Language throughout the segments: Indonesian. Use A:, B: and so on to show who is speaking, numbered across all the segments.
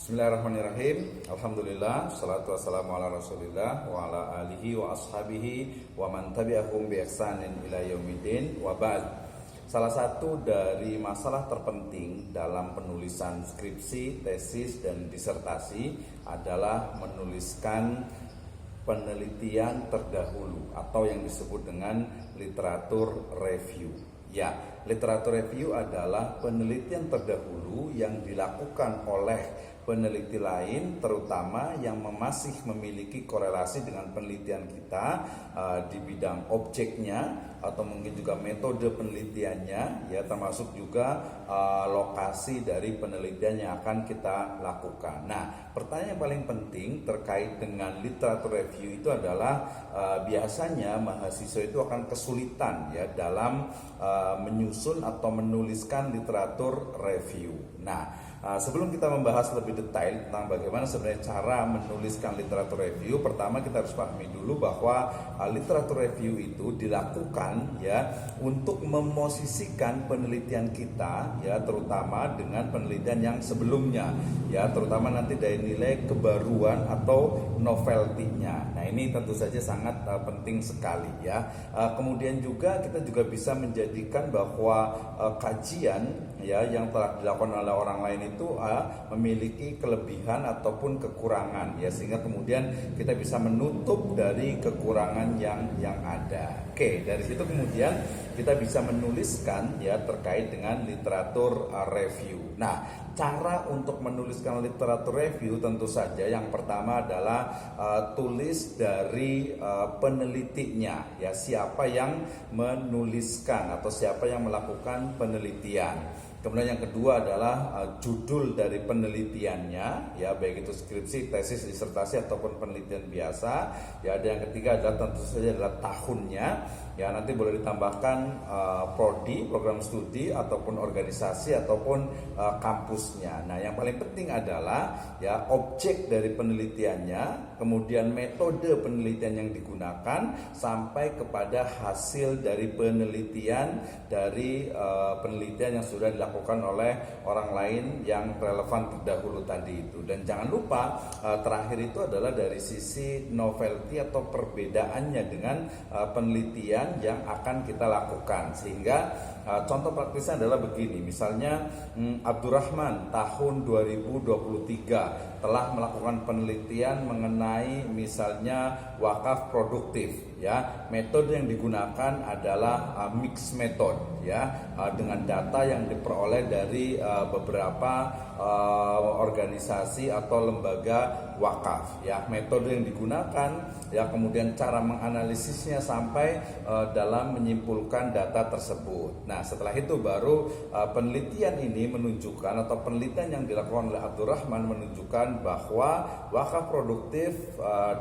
A: Bismillahirrahmanirrahim. Alhamdulillah, salatu wassalamu ala Rasulillah wa ala alihi wa ashabihi wa man tabi'ahum bi ihsanin ila yaumiddin wa ba'd. Salah satu dari masalah terpenting dalam penulisan skripsi, tesis dan disertasi adalah menuliskan penelitian terdahulu atau yang disebut dengan literatur review. Ya, literatur review adalah penelitian terdahulu yang dilakukan oleh peneliti lain, terutama yang masih memiliki korelasi dengan penelitian kita di bidang objeknya atau mungkin juga metode penelitiannya, ya, termasuk juga lokasi dari penelitian yang akan kita lakukan. Nah, pertanyaan yang paling penting terkait dengan literatur review itu adalah biasanya mahasiswa itu akan kesulitan ya dalam menyusun atau menuliskan literatur review. Nah, sebelum kita membahas lebih detail tentang bagaimana sebenarnya cara menuliskan literatur review, pertama kita harus pahami dulu bahwa literatur review itu dilakukan ya untuk memosisikan penelitian kita ya, terutama dengan penelitian yang sebelumnya ya, terutama nanti dari nilai kebaruan atau novelty-nya. Nah, ini tentu saja sangat penting sekali ya. Kemudian juga kita juga bisa menjadikan bahwa kajian ya yang telah dilakukan oleh orang lain itu memiliki kelebihan ataupun kekurangan ya, sehingga kemudian kita bisa menutup dari kekurangan yang ada. Oke, dari situ kemudian kita bisa menuliskan ya terkait dengan literatur review. Nah, cara untuk menuliskan literatur review tentu saja yang pertama adalah tulis dari penelitinya ya, siapa yang menuliskan atau siapa yang melakukan penelitian. Kemudian yang kedua adalah judul dari penelitiannya ya, baik itu skripsi, tesis, disertasi ataupun penelitian biasa ya. Dan yang ketiga adalah tentu saja adalah tahunnya ya, nanti boleh ditambahkan prodi, program studi ataupun organisasi ataupun kampusnya. Nah, yang paling penting adalah ya objek dari penelitiannya, kemudian metode penelitian yang digunakan sampai kepada hasil dari penelitian penelitian yang sudah dilakukan oleh orang lain yang relevan terdahulu tadi itu. Dan jangan lupa terakhir itu adalah dari sisi novelty atau perbedaannya dengan penelitian yang akan kita lakukan. Sehingga contoh praktisnya adalah begini, misalnya Abdurrahman tahun 2023 telah melakukan penelitian mengenai misalnya wakaf produktif ya. Metode yang digunakan adalah mix method ya, dengan data yang diperoleh dari beberapa organisasi atau lembaga wakaf ya. Metode yang digunakan ya, kemudian cara menganalisisnya sampai dalam menyimpulkan data tersebut. Nah, setelah itu baru penelitian ini menunjukkan atau penelitian yang dilakukan oleh Abdurrahman menunjukkan bahwa wakaf produktif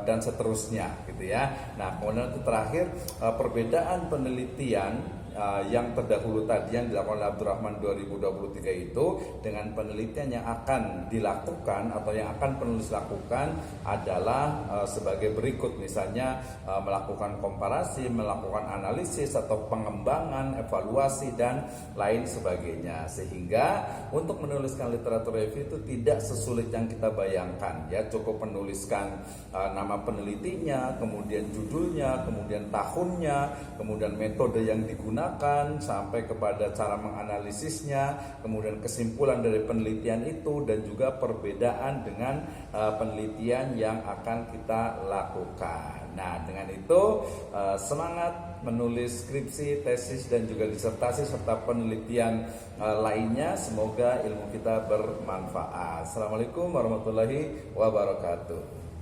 A: dan seterusnya gitu ya. Nah, kemudian itu terakhir perbedaan penelitian yang terdahulu tadi yang dilakukan oleh Abdurrahman 2023 itu dengan penelitian yang akan dilakukan atau yang akan penulis lakukan adalah sebagai berikut, misalnya melakukan komparasi, melakukan analisis atau pengembangan, evaluasi dan lain sebagainya. Sehingga untuk menuliskan literatur review itu tidak sesulit yang kita bayangkan ya, cukup menuliskan nama penelitinya, kemudian judulnya, kemudian tahunnya, kemudian metode yang digunakan sampai kepada cara menganalisisnya, kemudian kesimpulan dari penelitian itu dan juga perbedaan dengan penelitian yang akan kita lakukan. Nah, dengan itu semangat menulis skripsi, tesis dan juga disertasi serta penelitian lainnya. Semoga ilmu kita bermanfaat. Assalamualaikum warahmatullahi wabarakatuh.